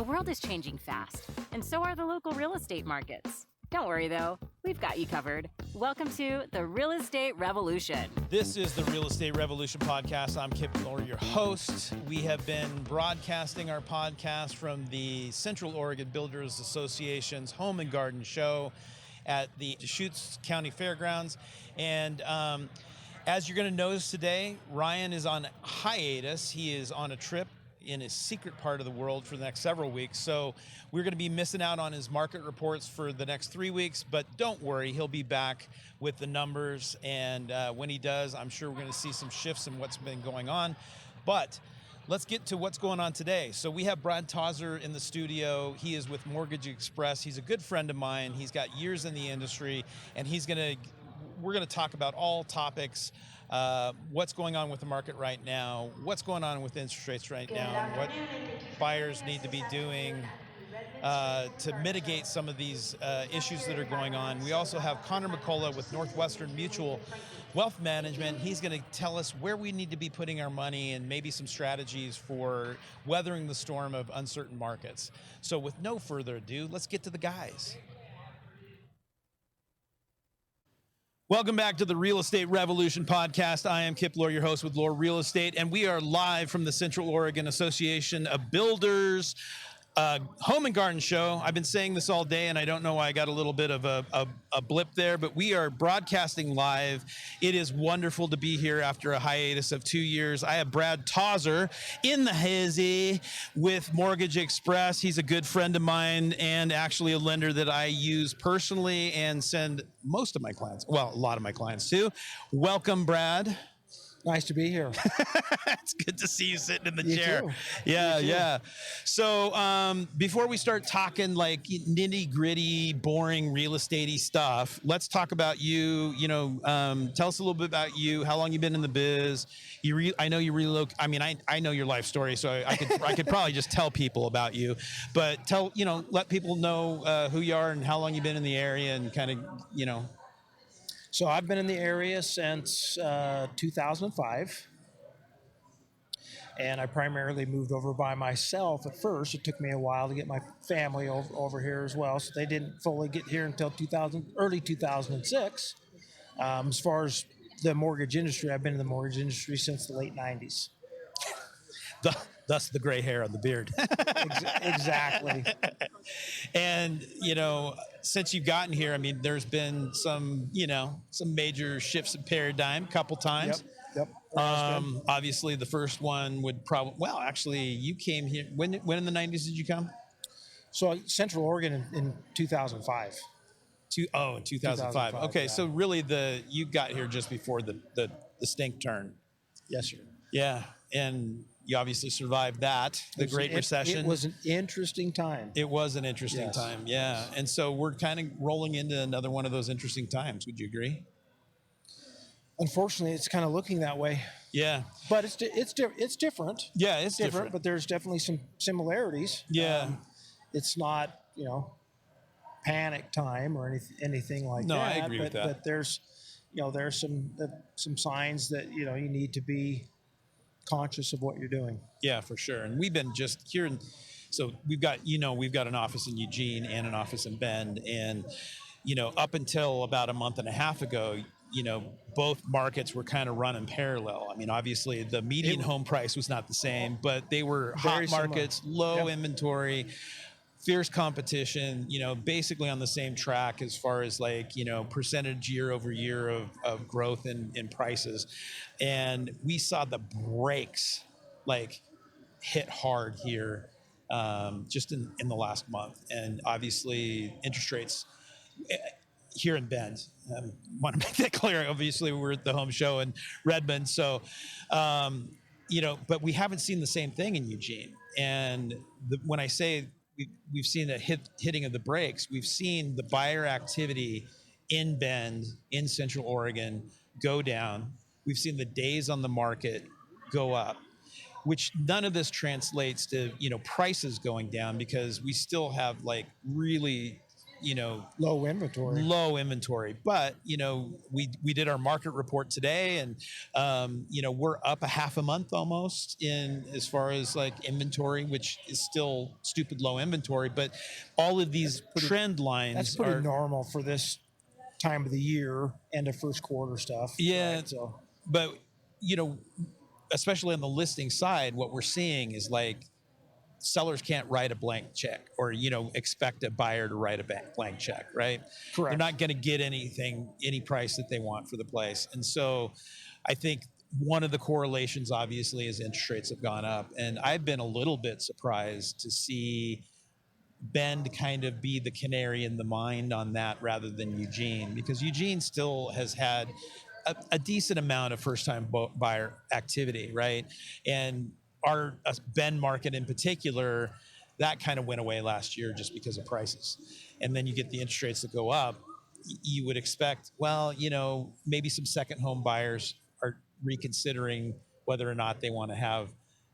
The world is changing fast, and so are the local real estate markets. Don't worry, though. We've got you covered. Welcome to the Real Estate Revolution. This is the Real Estate Revolution podcast. I'm Kip Miller, your host. We have been broadcasting our podcast from the Central Oregon Builders Association's Home and Garden Show at the Deschutes County Fairgrounds. And as you're going to notice today, Ryan is on hiatus. He is on a trip in his secret part of the world for the next several weeks. So we're going to be missing out on his market reports for the next 3 weeks, but don't worry, he'll be back with the numbers. And when he does, I'm sure we're going to see some shifts in what's been going on. But let's get to what's going on today. So we have Brad Tawzer in the studio. He is with Mortgage Express. He's a good friend of mine. He's got years in the industry, and we're going to talk about all topics, what's going on with the market right now, what's going on with interest rates right now, and what buyers need to be doing to mitigate some of these issues that are going on. We also have Connor McCullough with Northwestern Mutual Wealth Management. He's going to tell us where we need to be putting our money and maybe some strategies for weathering the storm of uncertain markets. So with no further ado, let's get to the guys. Welcome back to the Real Estate Revolution podcast. I am Kip Lohr, your host with Lohr Real Estate, and we are live from the Central Oregon Association of Builders Home and Garden Show. I've been saying this all day, and I don't know why I got a little bit of a blip there, but we are broadcasting live. It is wonderful to be here after a hiatus of 2 years. I have Brad Tawzer in the hizzy with Mortgage Express. He's a good friend of mine and actually a lender that I use personally and send most of my clients, well, a lot of my clients too. Welcome, Brad. Nice to be here. It's good to see you sitting in the You chair. too. Yeah, You too. yeah. So before we start talking like nitty gritty, boring real estate-y stuff, let's talk about you. Tell us a little bit about you. How long you been in the biz? I know you relocate. I mean, I know your life story, so I could probably just tell people about you. But let people know who you are and how long you've been in the area and kind of. So I've been in the area since 2005, and I primarily moved over by myself at first. It took me a while to get my family over here as well, so they didn't fully get here until early 2006. As far as the mortgage industry, I've been in the mortgage industry since the late 90s. Thus the gray hair on the beard. Exactly. And, since you've gotten here, I mean, there's been some major shifts in paradigm a couple times. Yep. Obviously, the first one would actually, you came here. When in the 90s did you come? So Central Oregon in 2005. In 2005. Okay, yeah. So really you got here just before the stink turn. Yes, sir. Yeah, and you obviously survived that, the Great Recession. It was an interesting time. It was an interesting time, yeah. And so we're kind of rolling into another one of those interesting times. Would you agree? Unfortunately, it's kind of looking that way. Yeah. But it's different. Yeah, it's different. But there's definitely some similarities. Yeah. It's not, panic time or anything like that. No, I agree with that. But there's some signs that, you need to be conscious of what you're doing. Yeah, for sure. And we've been just here. So we've got an office in Eugene and an office in Bend. And, up until about a month and a half ago, both markets were kind of running parallel. I mean, obviously the median home price was not the same, but they were hot markets, low inventory, fierce competition, basically on the same track as far as percentage year over year of growth in prices. And we saw the brakes hit hard here just in the last month. And obviously interest rates here in Bend, want to make that clear. Obviously we're at the home show in Redmond. So, but we haven't seen the same thing in Eugene. And when I say we've seen a hitting of the brakes, we've seen the buyer activity in Bend, in Central Oregon, go down. We've seen the days on the market go up, which none of this translates to, prices going down because we still have really low inventory. But we did our market report today, and we're up a half a month almost in as far as like inventory, which is still stupid low inventory, but all of these trend lines that's pretty normal for this time of the year, end of first quarter stuff. Yeah. Right? So, but especially on the listing side, what we're seeing is like sellers can't write a blank check or expect a buyer to write a blank check, right? Correct. They're not going to get any price that they want for the place. And so I think one of the correlations obviously is interest rates have gone up, and I've been a little bit surprised to see Bend kind of be the canary in the mine on that rather than Eugene, because Eugene still has had a decent amount of first-time buyer activity, right? And our Bend market in particular, that kind of went away last year just because of prices. And then you get the interest rates that go up. You would expect, well, maybe some second home buyers are reconsidering whether or not they want to have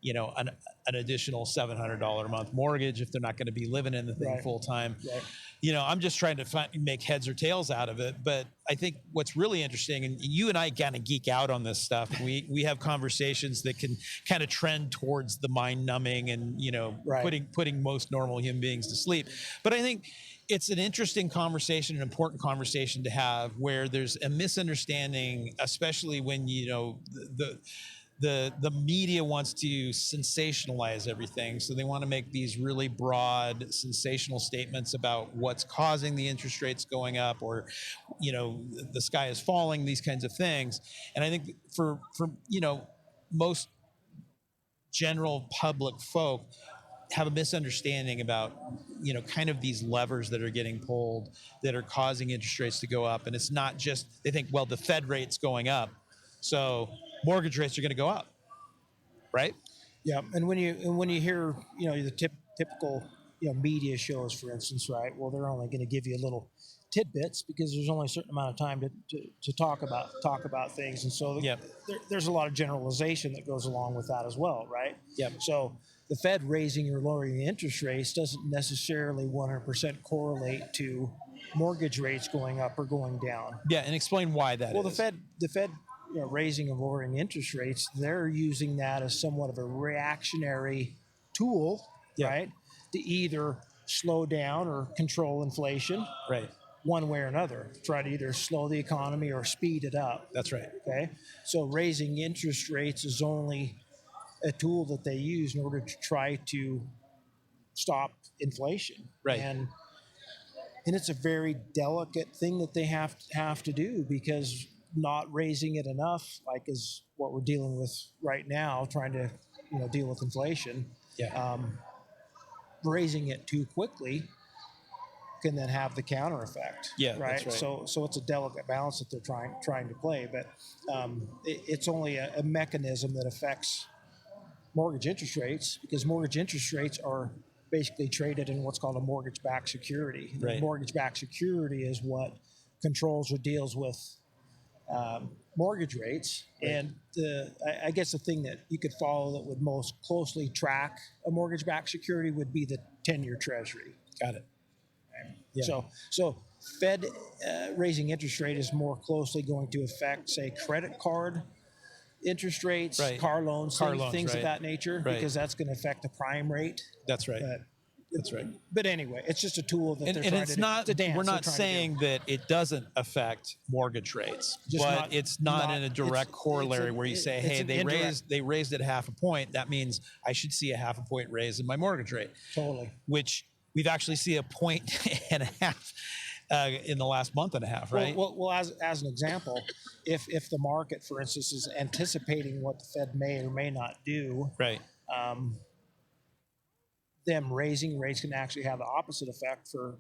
an additional $700 a month mortgage if they're not going to be living in the thing full time. Right. I'm just trying to make heads or tails out of it. But I think what's really interesting, and you and I kind of geek out on this stuff. We have conversations that can kind of trend towards the mind numbing and putting most normal human beings to sleep. But I think it's an interesting conversation, an important conversation to have, where there's a misunderstanding, especially when the media wants to sensationalize everything. So they want to make these really broad, sensational statements about what's causing the interest rates going up, or, the sky is falling, these kinds of things. And I think for most general public folk have a misunderstanding about, kind of these levers that are getting pulled that are causing interest rates to go up. And it's not just, they think, well, the Fed rate's going up, so mortgage rates are going to go up, right? Yeah, and when you hear the typical media shows, for instance, right? Well, they're only going to give you a little tidbits because there's only a certain amount of time to talk about things, and so there's a lot of generalization that goes along with that as well, right? Yeah. So the Fed raising or lowering the interest rates doesn't necessarily 100% correlate to mortgage rates going up or going down. Yeah, and explain why that is. Well, the Fed raising and lowering interest rates, they're using that as somewhat of a reactionary tool, right, to either slow down or control inflation, right, one way or another, try to either slow the economy or speed it up. That's right. Okay, so raising interest rates is only a tool that they use in order to try to stop inflation, right? And it's a very delicate thing that they have to do, because not raising it enough, like is what we're dealing with right now, trying to deal with inflation. Yeah. Raising it too quickly can then have the counter effect. Yeah, right? That's right. So it's a delicate balance that they're trying to play, but it's only a mechanism that affects mortgage interest rates, because mortgage interest rates are basically traded in what's called a mortgage-backed security. Right. Mortgage-backed security is what controls or deals with mortgage rates. Right. And I guess the thing that you could follow that would most closely track a mortgage-backed security would be the 10-year Treasury. Got it. Okay. Yeah. So Fed raising interest rate is more closely going to affect, say, credit card interest rates, right, car loans, things right, of that nature, right, because that's going to affect the prime rate. That's right. That's right. But anyway, it's just a tool that they're and trying it's to not, dance. We're not saying that it doesn't affect mortgage rates, but it's not in a direct corollary where you say, hey, they raised it half a point. That means I should see a half a point raise in my mortgage rate. Totally. Which we've actually seen a point and a half in the last month and a half, right? Well, as an example, if the market, for instance, is anticipating what the Fed may or may not do, right, them raising rates can actually have the opposite effect for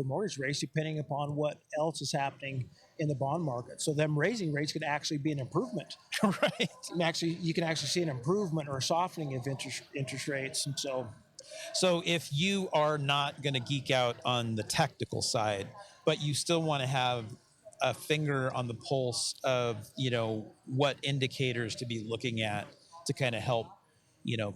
mortgage rates, depending upon what else is happening in the bond market. So them raising rates could actually be an improvement. Right. And you can actually see an improvement or a softening of interest rates. And so if you are not going to geek out on the technical side, but you still want to have a finger on the pulse of, what indicators to be looking at to kind of help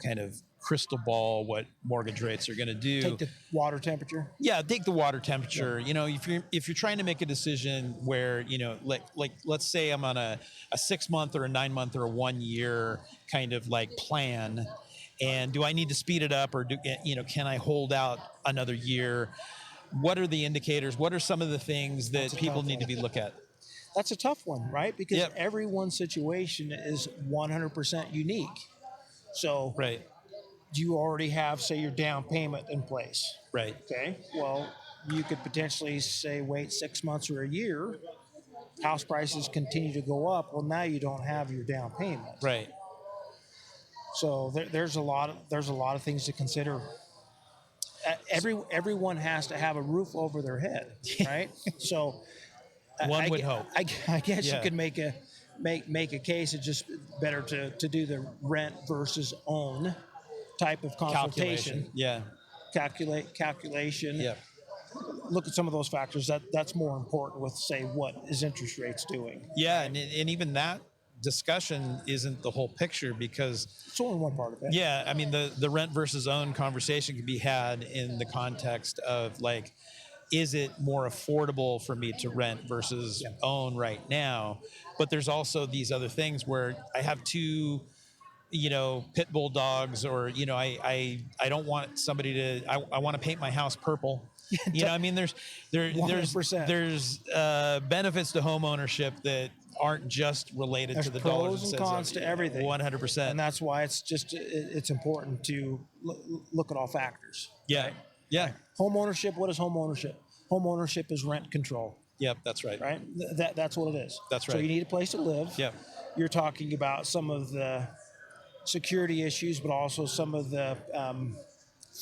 kind of crystal ball what mortgage rates are going to do. Take the water temperature. Yeah, take the water temperature. If you're trying to make a decision where, like let's say I'm on a 6 month or a 9 month or a 1 year kind of like plan, and do I need to speed it up, or can I hold out another year? What are the indicators? What are some of the things that people need to be look at? That's a tough one, right? Because everyone's situation is 100% unique. So right. do you already have, say, your down payment in place? Right. Okay. Well, you could potentially say wait 6 months or a year. House prices continue to go up. Well, now you don't have your down payment. Right. So there's a lot of things to consider. Everyone has to have a roof over their head, right? So one would hope. I guess you could make a case. It's just better to do the rent versus own type of consultation. Calculation. Yeah. Look at some of those factors. That's more important with, say, what is interest rates doing. Yeah, and even that discussion isn't the whole picture, because it's only one part of it. Yeah, I mean the rent versus own conversation can be had in the context of like, is it more affordable for me to rent versus own right now? But there's also these other things where I have two pit bull dogs, or I don't want somebody to I want to paint my house purple. I mean there's 100%. benefits to home ownership that aren't just related to the dollars and cons to everything. 100%. And that's why it's important to look at all factors. Yeah. Right? Yeah. Home ownership. What is home ownership? Home ownership is rent control. Yep, that's right. Right. That's what it is. That's right. So you need a place to live. Yeah. You're talking about some of the security issues, but also some of the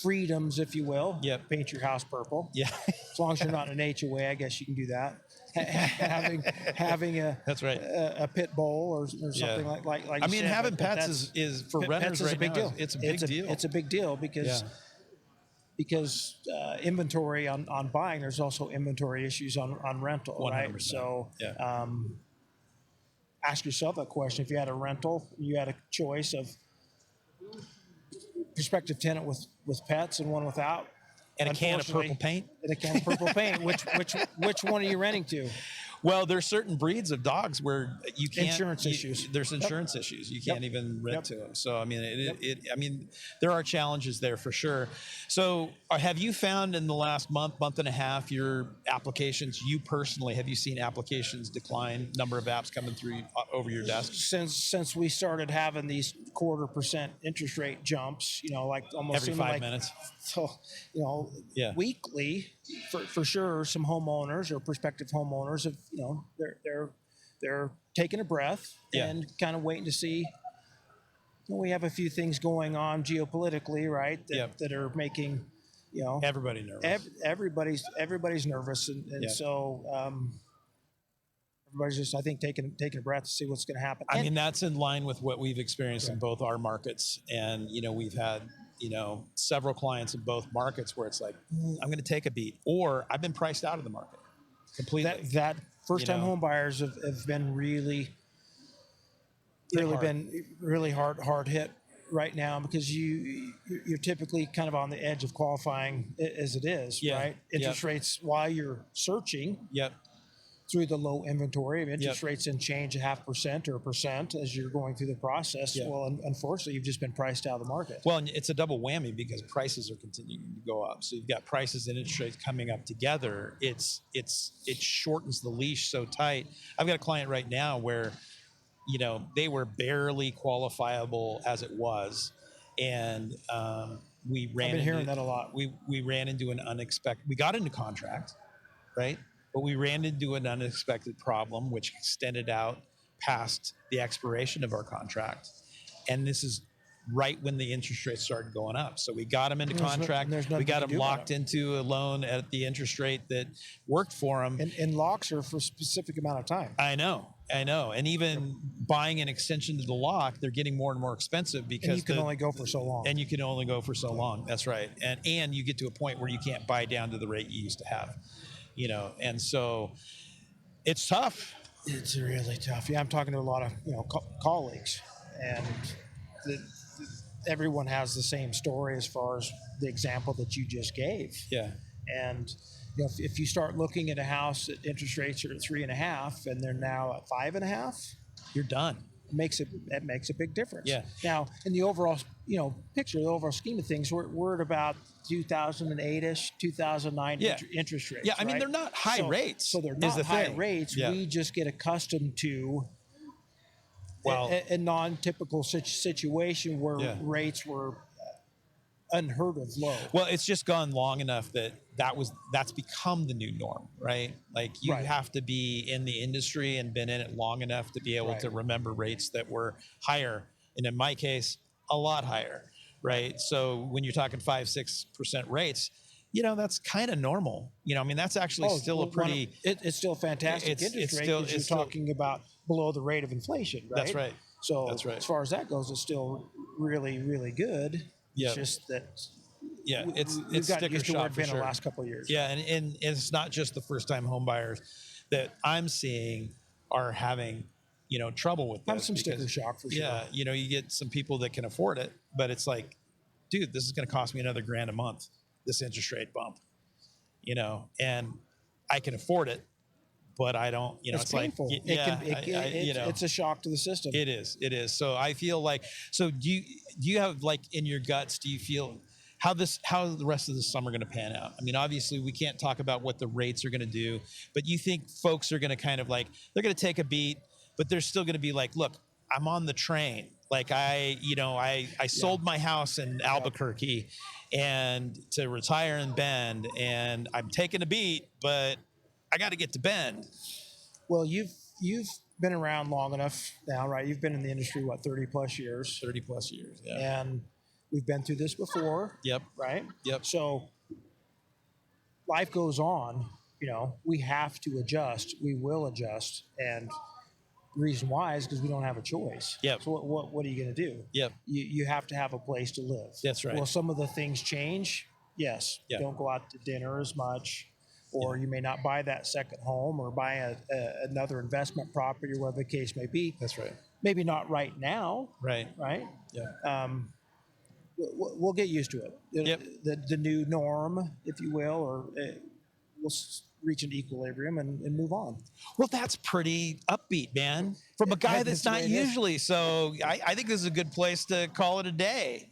freedoms, if you will. Yep. Paint your house purple. Yeah. As long as you're not in an HOA, I guess you can do that. having a that's right. a pit bull or something like I mean, having pets is for renters right a big now. deal. It's a big deal. It's a big deal because inventory on buying, there's also inventory issues on rental, 100%. right? So ask yourself that question. If you had a rental, you had a choice of prospective tenant with pets and one without. And a can of purple paint. Which one are you renting to? Well, there's certain breeds of dogs where you can't. Insurance issues. There's insurance issues. You can't even rent to them. So I mean, there are challenges there for sure. So have you found in the last month and a half, your applications? You personally, have you seen applications decline? Number of apps coming through over your desk since we started having these 0.25% interest rate jumps. Like almost every 5 minutes. So weekly, for sure, some homeowners or prospective homeowners have. They're taking a breath and kind of waiting to see. We have a few things going on geopolitically, right? That are making, everybody nervous. Everybody's nervous, and so everybody's just, I think, taking a breath to see what's going to happen. I mean, that's in line with what we've experienced in both our markets, and we've had several clients in both markets where it's like, I'm going to take a beat, or I've been priced out of the market completely. That first-time home buyers have been really hard hit right now, because you're typically kind of on the edge of qualifying as it is, right? Interest rates, while you're searching through the low inventory of interest rates, and change 0.5% or 1% as you're going through the process. Well, unfortunately, you've just been priced out of the market. Well, and it's a double whammy because prices are continuing to go up. So you've got prices and interest rates coming up together. It shortens the leash so tight. I've got a client right now where, they were barely qualifiable as it was, and we ran. I've been hearing that a lot. We ran into an unexpected. We got into contract, right? But we ran into an unexpected problem, which extended out past the expiration of our contract. And this is right when the interest rates started going up. So we got them into contract. We got them locked into a loan at the interest rate that worked for them. And locks are for a specific amount of time. I know. And even buying an extension to the lock, they're getting more and more expensive because you can only go for so long. And you can only go for so long. That's right. And you get to a point where you can't buy down to the rate you used to have. And so it's tough. It's really tough. Yeah, I'm talking to a lot of colleagues, and everyone has the same story as far as the example that you just gave. Yeah. And if you start looking at a house that interest rates are at 3.5 and they're now at 5.5, You're done. it makes a big difference. Yeah. Now, in the overall picture, the overall scheme of things, we're at about 2008ish, 2009 interest rates. Yeah, I mean, right? they're not high rates. So they're not high rates. Yeah. We just get accustomed to Well, a non-typical situation where rates were unheard of low. Well, it's just gone long enough that's become the new norm, right? Like you have to be in the industry and been in it long enough to be able to remember rates that were higher, and in my case, a lot higher, right? So when you're talking 5-6% rates, that's kind of normal. I mean, that's actually still a pretty. It's still a fantastic interest rate because you're talking about below the rate of inflation, right? That's right. So that's right. As far as that goes, it's still really, really good. It's just that. Yeah, we've gotten used to where it's been the last couple of years. Yeah, and it's not just the first-time home buyers that I'm seeing are having, trouble with this. Have some sticker shock for sure. Yeah, you get some people that can afford it, but it's like, dude, this is going to cost me another $1,000 a month, this interest rate bump, and I can afford it, but I don't, it's painful. Like, it's a shock to the system. It is. So I feel like, do you have, like, in your guts, do you feel how the rest of the summer going to pan out? I mean, obviously we can't talk about what the rates are going to do, but you think folks are going to kind of like, they're going to take a beat, but they're still going to be like, look, I'm on the train. Like I sold my house in Albuquerque and to retire in Bend, and I'm taking a beat, but I got to get to Bend. Well, you've been around long enough now, right? You've been in the industry, 30 plus years? 30 plus years, yeah. And we've been through this before. Yep. Right? Yep. So life goes on, we have to adjust. We will adjust. And the reason why is because we don't have a choice. Yep. So what are you going to do? Yep. You have to have a place to live. That's right. Well, some of the things change. Yes. Yep. Don't go out to dinner as much. Or you may not buy that second home or buy another investment property or whatever the case may be. That's right. Maybe not right now. Right. Right? Yeah. We'll get used to it. Yep. The new norm, if you will, or we'll reach an equilibrium and move on. Well, that's pretty upbeat, man, from a guy that's not usually. So I think this is a good place to call it a day.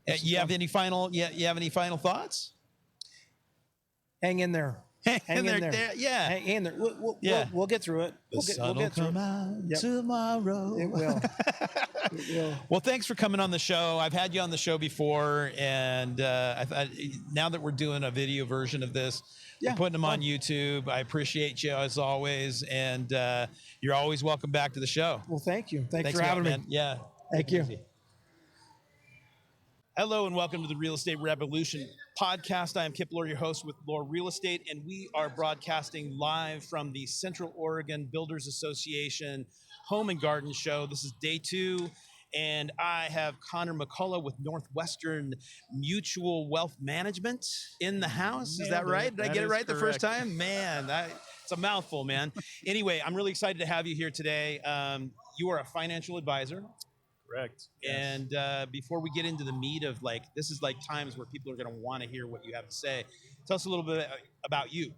You have any final thoughts? Hang in there. Hang in there. Yeah. Hang in there. We'll get through it. The sun will come out tomorrow. It will. It will. Well, thanks for coming on the show. I've had you on the show before, and now that we're doing a video version of this, we're putting them on YouTube. I appreciate you as always, and you're always welcome back to the show. Well, thank you. Thanks for having me. Man. Yeah. Thank you. Hello and welcome to the Real Estate Revolution podcast. I am Kip Lohr, your host with Lohr Real Estate, and we are broadcasting live from the Central Oregon Builders Association Home and Garden Show. This is day 2, and I have Connor McCullough with Northwestern Mutual Wealth Management in the house. Is that right? Did I get it right the first time? Man, it's a mouthful, man. Anyway, I'm really excited to have you here today. You are a financial advisor. Correct. Yes. And before we get into the meat of this is times where people are going to want to hear what you have to say. Tell us a little bit about you.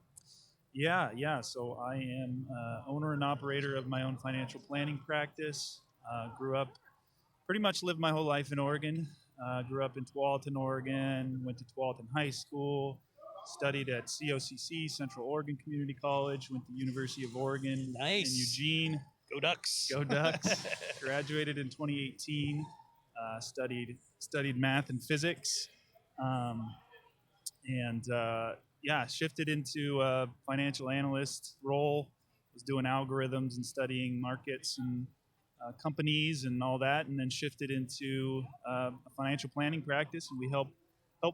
Yeah. So I am owner and operator of my own financial planning practice. Grew up, pretty much lived my whole life in Oregon. Grew up in Tualatin, Oregon. Went to Tualatin High School. Studied at COCC, Central Oregon Community College. Went to University of Oregon in Eugene. Go Ducks. Go Ducks. Graduated in 2018. Studied math and physics. Shifted into a financial analyst role. Was doing algorithms and studying markets and companies and all that, and then shifted into a financial planning practice, and we help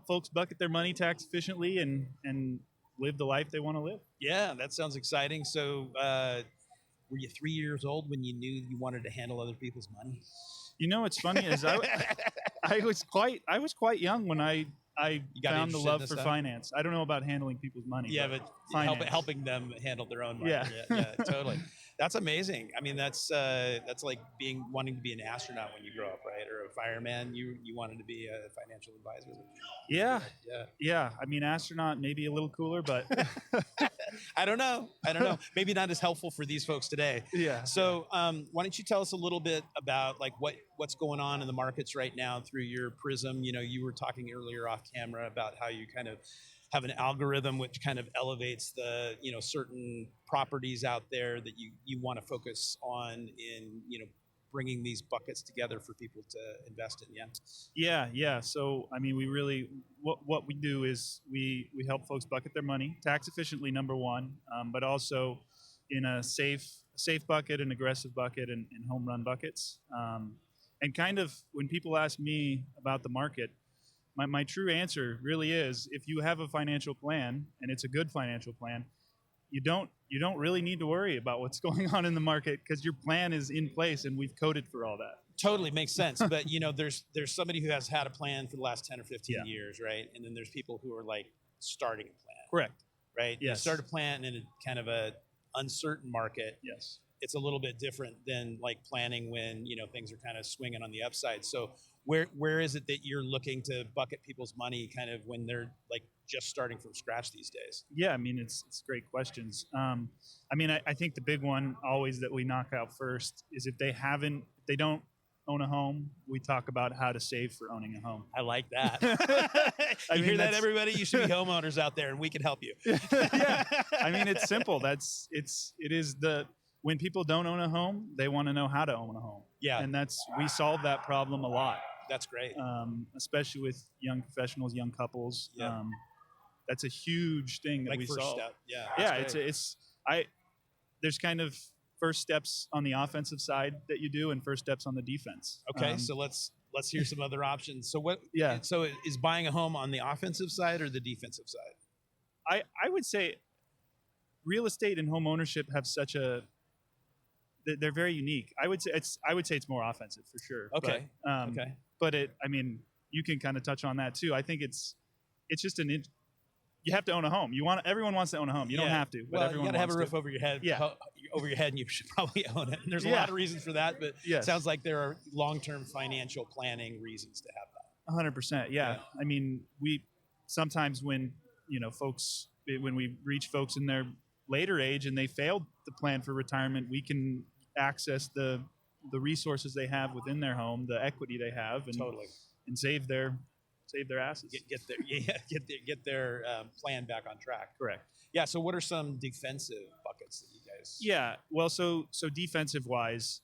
folks bucket their money tax efficiently and live the life they want to live. Yeah, that sounds exciting. So were you 3 years old when you knew you wanted to handle other people's money? It's funny is I was quite young when I I got found the interested in love this for stuff? finance. I don't know about handling people's money. Yeah, but finance. helping them handle their own money. Yeah. Yeah, totally. That's amazing. I mean, that's like wanting to be an astronaut when you grow up, right? Or a fireman. You wanted to be a financial advisor. Yeah. I mean, astronaut maybe a little cooler, but I don't know. Maybe not as helpful for these folks today. yeah. So why don't you tell us a little bit about like what's going on in the markets right now through your prism? You know, you were talking earlier off camera about how you kind of have an algorithm which kind of elevates the, certain properties out there that you want to focus on in, bringing these buckets together for people to invest in. Yeah. So, I mean, we really, what we do is we help folks bucket their money tax efficiently, number one, but also in a safe bucket, an aggressive bucket, and home run buckets. And kind of when people ask me about the market, my true answer really is, if you have a financial plan and it's a good financial plan, you don't really need to worry about what's going on in the market, because your plan is in place and we've coded for all that. Totally makes sense. But there's somebody who has had a plan for the last 10 or 15 years, right? And then there's people who are like starting a plan. Correct. Right? Yes. You start a plan in a kind of a uncertain market. Yes. It's a little bit different than like planning when, things are kind of swinging on the upside. So where is it that you're looking to bucket people's money kind of when they're like just starting from scratch these days? Yeah, I mean, it's great questions. I think the big one always that we knock out first is if they don't own a home, we talk about how to save for owning a home. I like that. You hear that, everybody? You should be homeowners out there, and we can help you. Yeah, I mean, it's simple. When people don't own a home, they want to know how to own a home. Yeah, and we solve that problem a lot. That's great. Especially with young professionals, young couples. Yeah. That's a huge thing that we first solve. Step. Yeah. There's kind of first steps on the offensive side that you do, and first steps on the defense. Okay, so let's hear some other options. So what? Yeah. So is buying a home on the offensive side or the defensive side? I would say real estate and home ownership have they're very unique. I would say it's more offensive for sure. Okay. But you can kind of touch on that too. I think it's just you have to own a home. Everyone wants to own a home. You don't have to, but everyone you got to have a roof to. over your head. Yeah. Over your head, and you should probably own it. And there's a lot of reasons for that, but yes. It sounds like there are long-term financial planning reasons to have that. 100%. Yeah. I mean, we sometimes when we reach folks in their later age and they failed to plan for retirement, we can access the resources they have within their home, the equity they have, and totally, and save their assets. Get their plan back on track. Correct. Yeah. So what are some defensive buckets that you guys? Yeah. Well, so defensive wise,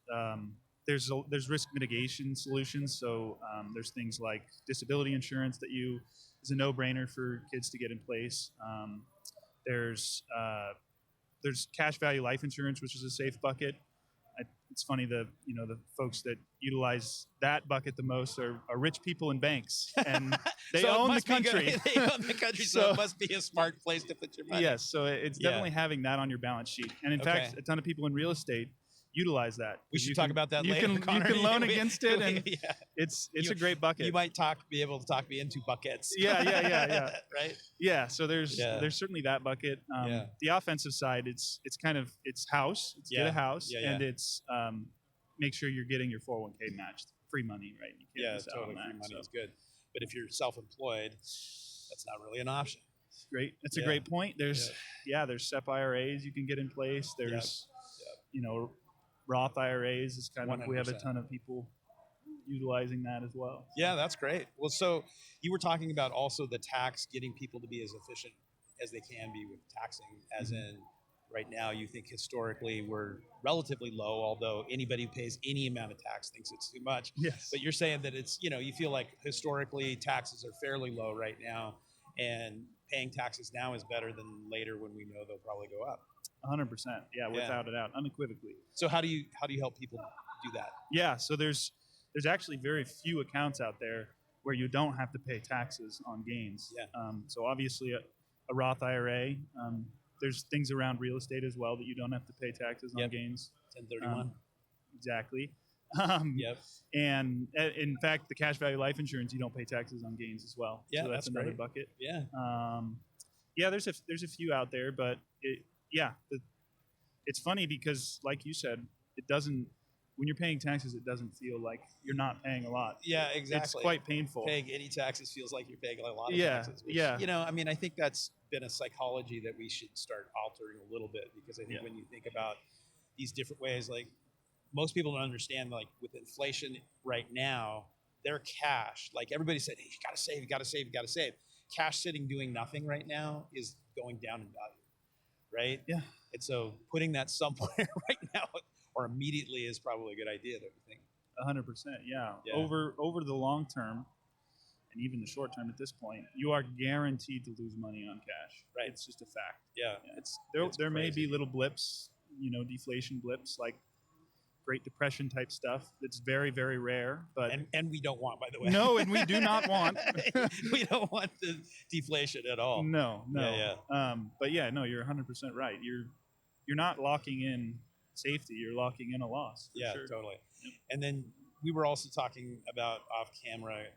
there's risk mitigation solutions. So there's things like disability insurance that is a no-brainer for kids to get in place. There's cash value life insurance, which is a safe bucket. It's funny, the folks that utilize that bucket the most are rich people in banks, and they own the country. They own the country, so it must be a smart place to put your money. Yes, so it's definitely having that on your balance sheet. And in fact, a ton of people in real estate utilize that. We should talk about that later. You can loan against it, and it's a great bucket. You might be able to talk me into buckets. Yeah. Right? Yeah, so there's certainly that bucket. The offensive side, it's house. It's get a house, and it's make sure you're getting your 401k matched. Free money, right? You can't miss out on that. Free money is good. But if you're self-employed, that's not really an option. Great. That's a great point. There's SEP IRAs you can get in place. There's Roth IRAs is kind of 100%. We have a ton of people utilizing that as well. Yeah, that's great. Well, so you were talking about also the tax, getting people to be as efficient as they can be with taxing, as in right now you think historically we're relatively low, although anybody who pays any amount of tax thinks it's too much. Yes. But you're saying that it's, you feel like historically taxes are fairly low right now, and paying taxes now is better than later when we know they'll probably go up. 100%. Yeah, without a doubt, unequivocally. So how do you help people do that? Yeah, so there's actually very few accounts out there where you don't have to pay taxes on gains. Yeah. So obviously a Roth IRA. There's things around real estate as well that you don't have to pay taxes on gains. 1031. Exactly. Yep. And in fact, the cash value life insurance, you don't pay taxes on gains as well. Yeah, so that's another great. bucket. Yeah. There's a few out there, but it's funny because, like you said, it doesn't. When you're paying taxes, it doesn't feel like you're not paying a lot. Yeah, exactly. It's quite painful. Paying any taxes feels like you're paying a lot of Yeah, taxes. Which, yeah. I think that's been a psychology that we should start altering a little bit, because I think when you think about these different ways, like most people don't understand, like with inflation right now, their cash, like everybody said, hey, you gotta save, you gotta save, you gotta save. Cash sitting doing nothing right now is going down in value, right? Yeah. And so putting that somewhere right now or immediately is probably a good idea, don't you think? 100%, yeah. Over the long term, and even the short term at this point, you are guaranteed to lose money on cash. Right. It's just a fact. Yeah. There may be little blips, deflation blips, like Great Depression type stuff. That's very, very rare. But and we don't want, by the way. No, and we do not want. We don't want the deflation at all. No. Yeah. But yeah, no, you're 100% right. You're not locking in safety. You're locking in a loss. Yeah, sure. Totally. Yep. And then we were also talking about off camera,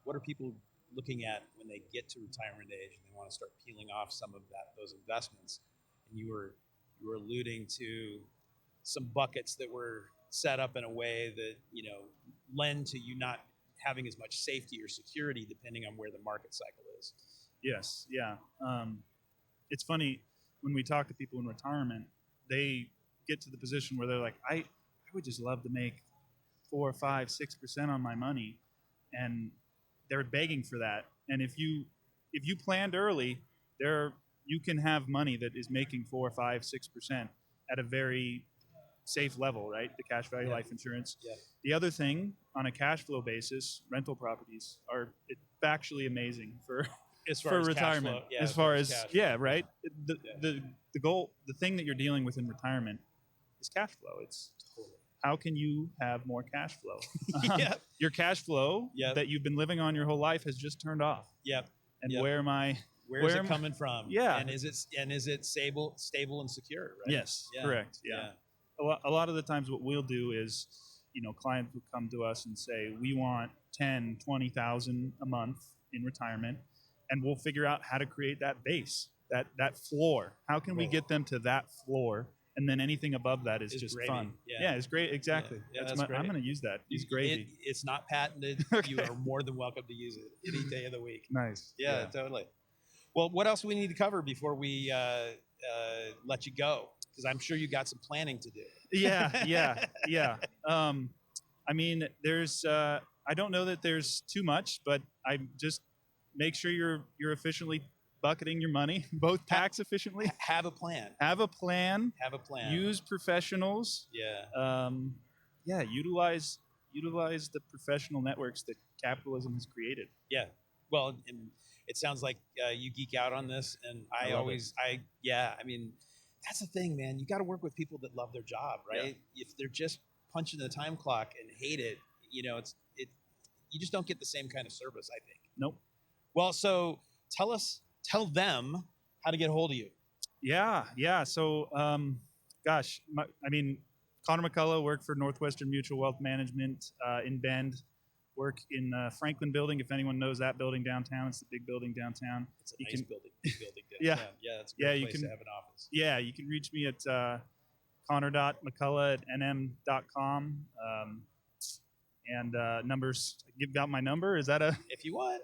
what are people looking at when they get to retirement age and they want to start peeling off some of those investments? And you were alluding to some buckets that were set up in a way that, lend to you not having as much safety or security depending on where the market cycle is. Yes. Yeah. It's funny when we talk to people in retirement, they get to the position where they're like, I would just love to make 4, 5, 6% on my money. And they're begging for that. And if you planned early, you can have money that is making 4, 5, 6% at a very safe level, right? The cash value life insurance. Yeah. The other thing, on a cash flow basis, rental properties are factually amazing for retirement. As far as right. The goal, the thing that you're dealing with in retirement is cash flow. It's how can you have more cash flow? Your cash flow that you've been living on your whole life has just turned off. Yep. And where's it coming from? Yeah. And is it stable and secure? Right? Yes. Yeah. Correct. Yeah. A lot of the times what we'll do is, clients will come to us and say, we want 10, 20,000 a month in retirement, and we'll figure out how to create that base, that floor. How can we get them to that floor? And then anything above that is just gravy. Fun. Yeah, it's great. Exactly. Yeah, that's great. I'm going to use that. Use gravy. It's not patented. Okay. You are more than welcome to use it any day of the week. Nice. Yeah, totally. Well, what else do we need to cover before we let you go? Because I'm sure you got some planning to do. Yeah. I mean, there's. I don't know that there's too much, but I just make sure you're efficiently bucketing your money, both tax efficiently. Have a plan. Have a plan. Use professionals. Yeah. Utilize the professional networks that capitalism has created. Yeah. Well, and it sounds like you geek out on this, and I mean, that's the thing, man. You got to work with people that love their job, right? Yeah. If they're just punching the time clock and hate it, you just don't get the same kind of service, I think. Nope. Well, so tell them how to get a hold of you. Yeah. So, Connor McCullough worked for Northwestern Mutual Wealth Management in Bend. Work in Franklin Building. If anyone knows that building downtown, it's the big building downtown. It's a nice building downtown. Yeah, that's a great place to have an office. Yeah, you can reach me at connor.mccullough@nm.com. And numbers, give out my number. Is that if you want?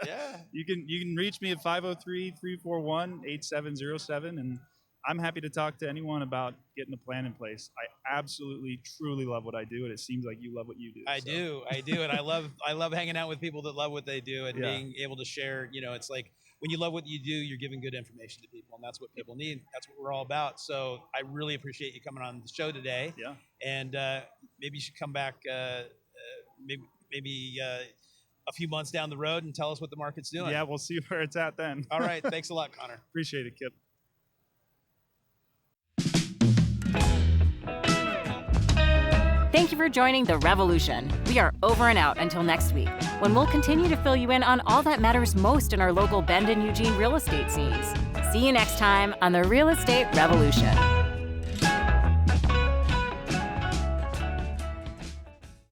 Yeah. You can reach me at 503-341-8707, and I'm happy to talk to anyone about getting a plan in place. I absolutely, truly love what I do, and it seems like you love what you do. I do, and I love hanging out with people that love what they do and being able to share. It's like when you love what you do, you're giving good information to people, and that's what people need. That's what we're all about. So I really appreciate you coming on the show today. Yeah. And maybe you should come back, maybe a few months down the road and tell us what the market's doing. Yeah, we'll see where it's at then. All right. Thanks a lot, Connor. Appreciate it, Kip. Thank you for joining The Revolution. We are over and out until next week, when we'll continue to fill you in on all that matters most in our local Bend and Eugene real estate scenes. See you next time on The Real Estate Revolution.